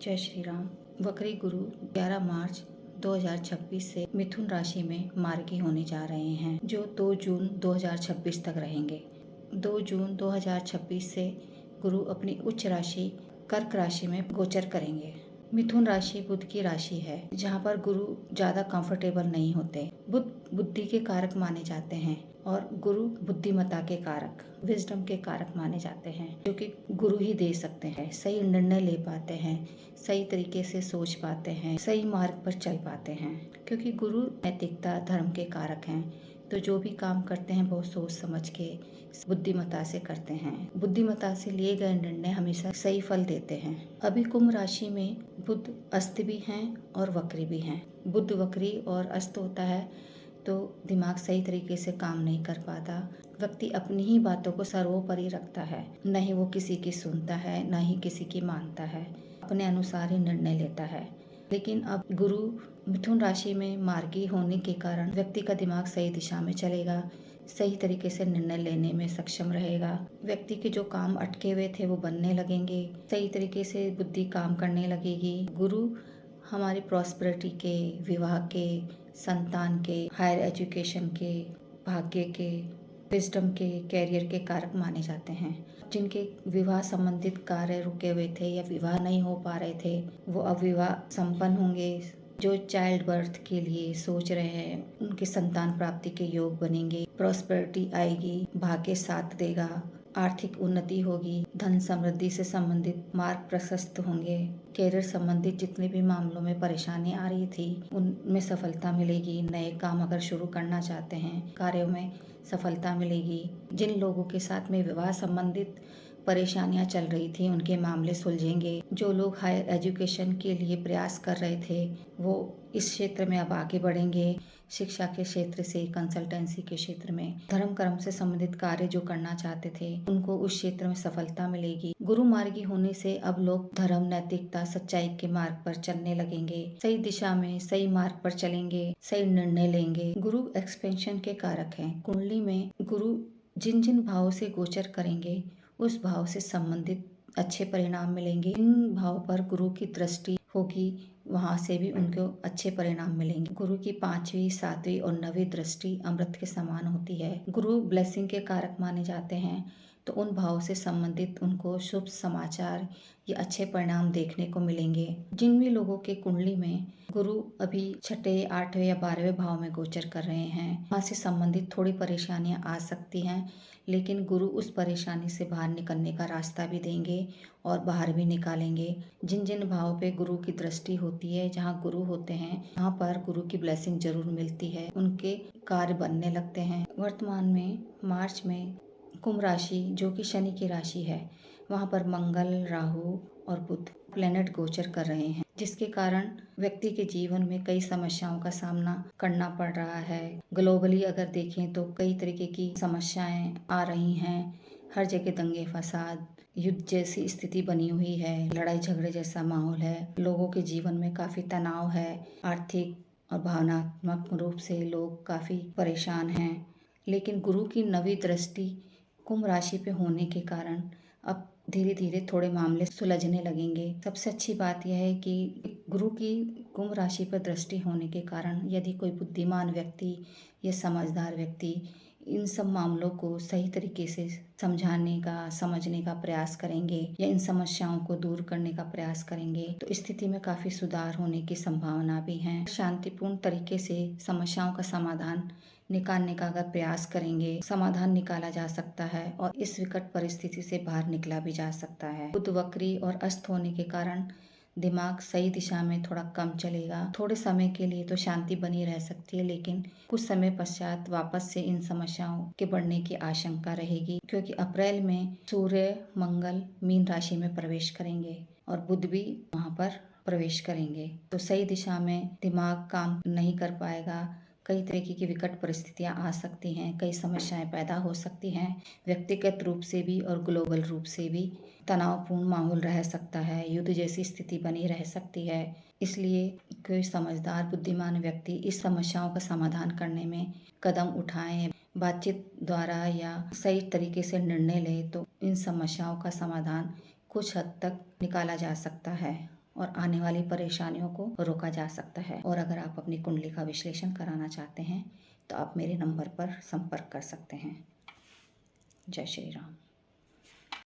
जय श्री राम। वक्री गुरु 11 मार्च 2026 से मिथुन राशि में मार्गी होने जा रहे हैं, जो 2 जून 2026 तक रहेंगे। 2 जून 2026 से गुरु अपनी उच्च राशि कर्क राशि में गोचर करेंगे। मिथुन राशि बुध की राशि है, जहाँ पर गुरु ज़्यादा कंफर्टेबल नहीं होते। बुध बुद्धि के कारक माने जाते हैं और गुरु बुद्धिमत्ता के कारक, विजडम के कारक माने जाते हैं, जो कि गुरु ही दे सकते हैं। सही निर्णय ले पाते हैं, सही तरीके से सोच पाते हैं, सही मार्ग पर चल पाते हैं, क्योंकि गुरु नैतिकता धर्म के कारक हैं। तो जो भी काम करते हैं बहुत सोच समझ के बुद्धिमत्ता से करते हैं। बुद्धिमत्ता से लिए गए निर्णय हमेशा सही फल देते हैं। अभी कुंभ राशि में बुध अस्त भी हैं और वक्री भी हैं। बुध वक्री और अस्त होता है तो दिमाग सही तरीके से काम नहीं कर पाता। व्यक्ति अपनी ही बातों को सर्वोपरि रखता है, न ही वो किसी की सुनता है, न ही किसी की मानता है, अपने अनुसार ही निर्णय लेता है। लेकिन अब गुरु मिथुन राशि में मार्गी होने के कारण व्यक्ति का दिमाग सही दिशा में चलेगा, सही तरीके से निर्णय लेने में सक्षम रहेगा। व्यक्ति के जो काम अटके हुए थे वो बनने लगेंगे, सही तरीके से बुद्धि काम करने लगेगी। गुरु हमारी प्रॉस्पेरिटी के, विवाह के, संतान के, हायर एजुकेशन के, भाग्य के, विजडम के, कैरियर के कारक माने जाते हैं। जिनके विवाह संबंधित कार्य रुके हुए थे या विवाह नहीं हो पा रहे थे, वो अब विवाह संपन्न होंगे। जो चाइल्ड बर्थ के लिए सोच रहे हैं, उनके संतान प्राप्ति के योग बनेंगे, प्रॉस्पेरिटी आएगी, भाग्य साथ देगा, आर्थिक उन्नति होगी, धन समृद्धि से संबंधित मार्ग प्रशस्त होंगे। कैरियर संबंधित जितने भी मामलों में परेशानी आ रही थी उनमें सफलता मिलेगी। नए काम अगर शुरू करना चाहते हैं, कार्यों में सफलता मिलेगी। जिन लोगों के साथ में विवाह संबंधित परेशानियां चल रही थी उनके मामले सुलझेंगे। जो लोग हायर एजुकेशन के लिए प्रयास कर रहे थे वो इस क्षेत्र में अब आगे बढ़ेंगे। शिक्षा के क्षेत्र से, कंसल्टेंसी के क्षेत्र में, धर्म कर्म से संबंधित कार्य जो करना चाहते थे उनको उस क्षेत्र में सफलता मिलेगी। गुरु मार्गी होने से अब लोग धर्म, नैतिकता, सच्चाई के मार्ग पर चलने लगेंगे, सही दिशा में, सही मार्ग पर चलेंगे, सही निर्णय लेंगे। गुरु एक्सपेंशन के कारक हैं। कुंडली में गुरु जिन जिन भावों से गोचर करेंगे उस भाव से संबंधित अच्छे परिणाम मिलेंगे। जिन भाव पर गुरु की दृष्टि होगी वहाँ से भी उनको अच्छे परिणाम मिलेंगे। गुरु की 5वीं, 7वीं और 9वीं दृष्टि अमृत के समान होती है। गुरु ब्लेसिंग के कारक माने जाते हैं, तो उन भाव से संबंधित उनको शुभ समाचार या अच्छे परिणाम देखने को मिलेंगे। जिन भी लोगों के कुंडली में गुरु अभी 6, 8 या 12वें भाव में गोचर कर रहे हैं, वहाँ से संबंधित थोड़ी परेशानियां आ सकती हैं, लेकिन गुरु उस परेशानी से बाहर निकलने का रास्ता भी देंगे और बाहर भी निकालेंगे। जिन जिन भाव पे गुरु की दृष्टि होती है, जहाँ गुरु होते हैं वहाँ पर गुरु की ब्लेसिंग जरूर मिलती है, उनके कार्य बनने लगते हैं। वर्तमान में मार्च में कुंभ राशि, जो कि शनि की राशि है, वहाँ पर मंगल, राहु और बुध प्लेनेट गोचर कर रहे हैं, जिसके कारण व्यक्ति के जीवन में कई समस्याओं का सामना करना पड़ रहा है। ग्लोबली अगर देखें तो कई तरीके की समस्याएं आ रही हैं। हर जगह दंगे फसाद, युद्ध जैसी स्थिति बनी हुई है, लड़ाई झगड़े जैसा माहौल है, लोगों के जीवन में काफ़ी तनाव है, आर्थिक और भावनात्मक रूप से लोग काफ़ी परेशान हैं। लेकिन गुरु की 9वीं दृष्टि कुंभ राशि पे होने के कारण अब धीरे धीरे थोड़े मामले सुलझने लगेंगे। सबसे अच्छी बात यह है कि गुरु की कुंभ राशि पर दृष्टि होने के कारण यदि कोई बुद्धिमान व्यक्ति या समझदार व्यक्ति इन सब मामलों को सही तरीके से समझाने का, समझने का प्रयास करेंगे या इन समस्याओं को दूर करने का प्रयास करेंगे तो स्थिति में काफ़ी सुधार होने की संभावना भी है। शांतिपूर्ण तरीके से समस्याओं का समाधान निकालने का अगर प्रयास करेंगे, समाधान निकाला जा सकता है और इस विकट परिस्थिति से बाहर निकला भी जा सकता है। बुध वक्री और अस्त होने के कारण दिमाग सही दिशा में थोड़ा कम चलेगा। थोड़े समय के लिए तो शांति बनी रह सकती है, लेकिन कुछ समय पश्चात वापस से इन समस्याओं के बढ़ने की आशंका रहेगी, क्योंकि अप्रैल में सूर्य, मंगल मीन राशि में प्रवेश करेंगे और बुध भी वहां पर प्रवेश करेंगे। तो सही दिशा में दिमाग काम नहीं कर पाएगा। कई तरीके की विकट परिस्थितियां आ सकती हैं, कई समस्याएं पैदा हो सकती हैं। व्यक्तिगत रूप से भी और ग्लोबल रूप से भी तनावपूर्ण माहौल रह सकता है, युद्ध जैसी स्थिति बनी रह सकती है। इसलिए कोई समझदार बुद्धिमान व्यक्ति इस समस्याओं का समाधान करने में कदम उठाएं, बातचीत द्वारा या सही तरीके से निर्णय ले तो इन समस्याओं का समाधान कुछ हद तक निकाला जा सकता है। और आने वाली परेशानियों को रोका जा सकता है। और अगर आप अपनी कुंडली का विश्लेषण कराना चाहते हैं तो आप मेरे नंबर पर संपर्क कर सकते हैं। जय श्री राम।